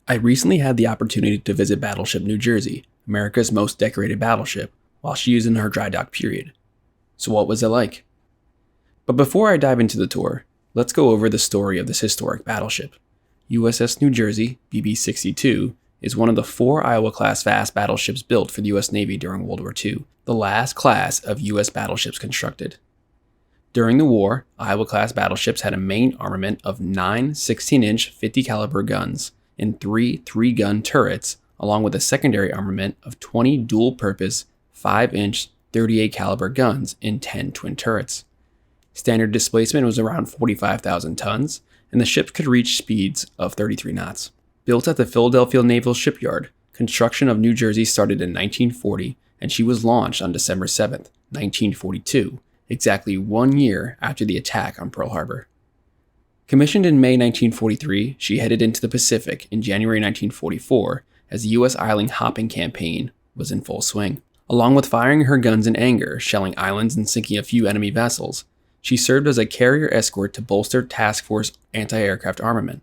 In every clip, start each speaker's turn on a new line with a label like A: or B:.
A: I recently had the opportunity to visit Battleship New Jersey, America's most decorated battleship, while she was in her dry dock period. So what was it like? But before I dive into the tour, let's go over the story of this historic battleship. USS New Jersey, BB-62, is one of the 4 Iowa-class fast battleships built for the U.S. Navy during World War II, the last class of U.S. battleships constructed. During the war, Iowa-class battleships had a main armament of 9 16-inch 50 caliber guns and 3 3-gun turrets, along with a secondary armament of 20 dual-purpose 5-inch 38 caliber guns and 10 twin turrets. Standard displacement was around 45,000 tons, and the ship could reach speeds of 33 knots. Built at the Philadelphia Naval Shipyard, construction of New Jersey started in 1940, and she was launched on December 7, 1942, exactly 1 year after the attack on Pearl Harbor. Commissioned in May 1943, she headed into the Pacific in January 1944 as the U.S. island hopping campaign was in full swing. Along with firing her guns in anger, shelling islands and sinking a few enemy vessels, she served as a carrier escort to bolster task force anti-aircraft armament.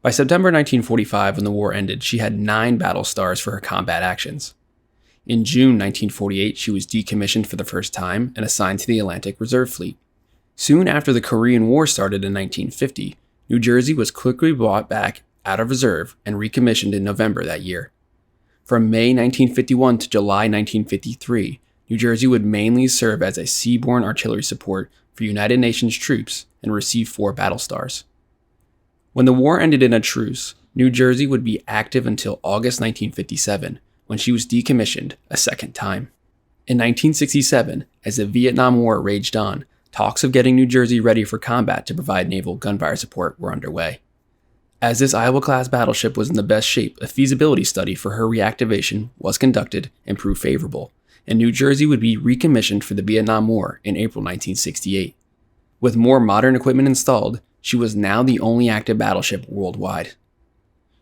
A: By September 1945, when the war ended, she had 9 battle stars for her combat actions. In June 1948, she was decommissioned for the first time and assigned to the Atlantic Reserve Fleet. Soon after the Korean War started in 1950, New Jersey was quickly brought back out of reserve and recommissioned in November that year. From May 1951 to July 1953, New Jersey would mainly serve as a seaborne artillery support for United Nations troops and receive 4 battle stars. When the war ended in a truce, New Jersey would be active until August 1957, when she was decommissioned a second time. In 1967, as the Vietnam War raged on, talks of getting New Jersey ready for combat to provide naval gunfire support were underway. As this Iowa-class battleship was in the best shape, a feasibility study for her reactivation was conducted and proved favorable, and New Jersey would be recommissioned for the Vietnam War in April 1968. With more modern equipment installed, she was now the only active battleship worldwide.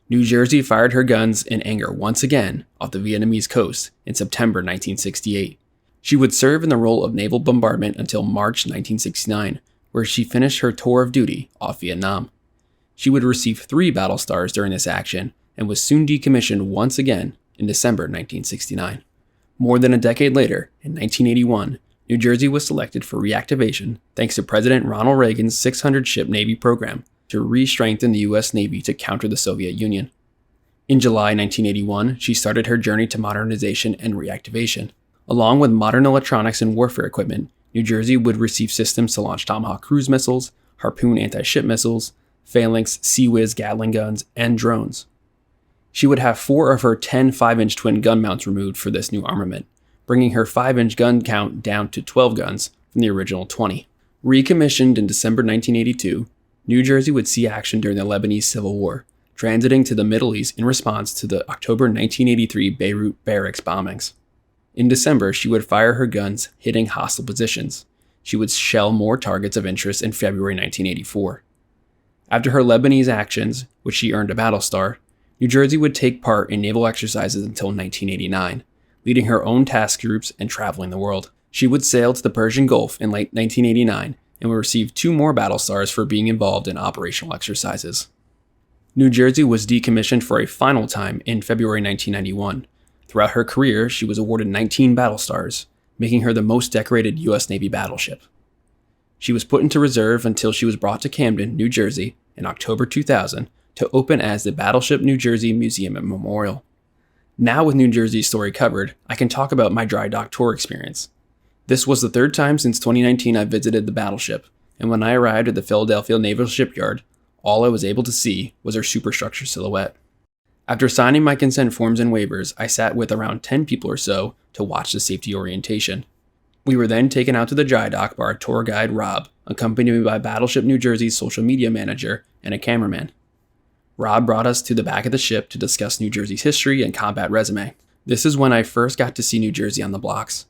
A: New Jersey fired her guns in anger once again off the Vietnamese coast in September 1968. She would serve in the role of naval bombardment until March 1969, where she finished her tour of duty off Vietnam. She would receive 3 battle stars during this action and was soon decommissioned once again in December 1969. More than a decade later, in 1981, New Jersey was selected for reactivation thanks to President Ronald Reagan's 600-ship Navy program to re-strengthen the U.S. Navy to counter the Soviet Union. In July 1981, she started her journey to modernization and reactivation. Along with modern electronics and warfare equipment, New Jersey would receive systems to launch Tomahawk cruise missiles, Harpoon anti-ship missiles, Phalanx Sea-Whiz Gatling guns, and drones. She would have 4 of her 10 5-inch twin gun mounts removed for this new armament, bringing her 5-inch gun count down to 12 guns from the original 20. Recommissioned in December 1982, New Jersey would see action during the Lebanese Civil War, transiting to the Middle East in response to the October 1983 Beirut barracks bombings. In December, she would fire her guns, hitting hostile positions. She would shell more targets of interest in February 1984. After her Lebanese actions, which she earned a battle star, New Jersey would take part in naval exercises until 1989, leading her own task groups and traveling the world. She would sail to the Persian Gulf in late 1989 and would receive 2 more battle stars for being involved in operational exercises. New Jersey was decommissioned for a final time in February 1991. Throughout her career, she was awarded 19 battle stars, making her the most decorated U.S. Navy battleship. She was put into reserve until she was brought to Camden, New Jersey, in October 2000 to open as the Battleship New Jersey Museum and Memorial. Now with New Jersey's story covered, I can talk about my dry dock tour experience. This was the 3rd time since 2019 I visited the battleship, and when I arrived at the Philadelphia Naval Shipyard, all I was able to see was her superstructure silhouette. After signing my consent forms and waivers, I sat with around 10 people or so to watch the safety orientation. We were then taken out to the dry dock by our tour guide Rob, accompanied by Battleship New Jersey's social media manager and a cameraman. Rob brought us to the back of the ship to discuss New Jersey's history and combat resume. This is when I first got to see New Jersey on the blocks.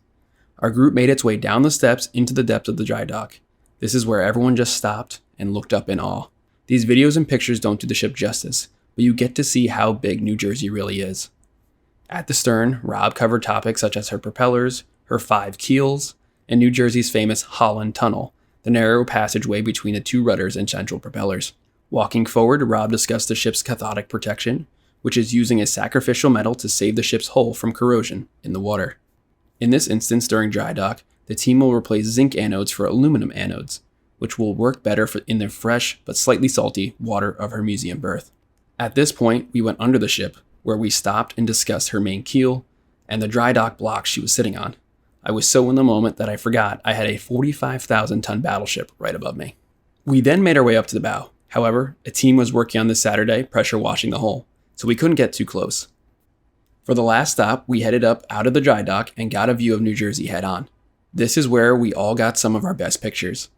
A: Our group made its way down the steps into the depths of the dry dock. This is where everyone just stopped and looked up in awe. These videos and pictures don't do the ship justice, but you get to see how big New Jersey really is. At the stern, Rob covered topics such as her propellers, her 5 keels, and New Jersey's famous Holland Tunnel, the narrow passageway between the 2 rudders and central propellers. Walking forward, Rob discussed the ship's cathodic protection, which is using a sacrificial metal to save the ship's hull from corrosion in the water. In this instance, during dry dock, the team will replace zinc anodes for aluminum anodes, which will work better in the fresh but slightly salty water of her museum berth. At this point, we went under the ship, where we stopped and discussed her main keel and the dry dock block she was sitting on. I was so in the moment that I forgot I had a 45,000-ton battleship right above me. We then made our way up to the bow. However, a team was working on this Saturday pressure washing the hull, so we couldn't get too close. For the last stop, we headed up out of the dry dock and got a view of New Jersey head on. This is where we all got some of our best pictures.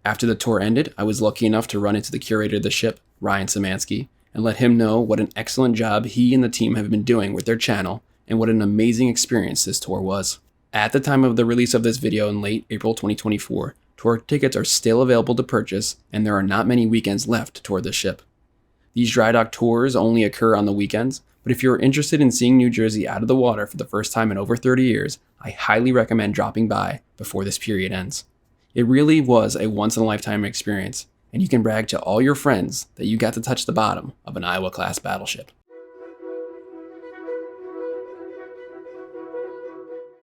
A: After the tour ended, I was lucky enough to run into the curator of the ship, Ryan Szymanski, and let him know what an excellent job he and the team have been doing with their channel and what an amazing experience this tour was. At the time of the release of this video in late April 2024, tour tickets are still available to purchase, and there are not many weekends left to tour the ship. These dry dock tours only occur on the weekends, but if you're interested in seeing New Jersey out of the water for the first time in over 30 years, I highly recommend dropping by before this period ends. It really was a once-in-a-lifetime experience, and you can brag to all your friends that you got to touch the bottom of an Iowa-class battleship.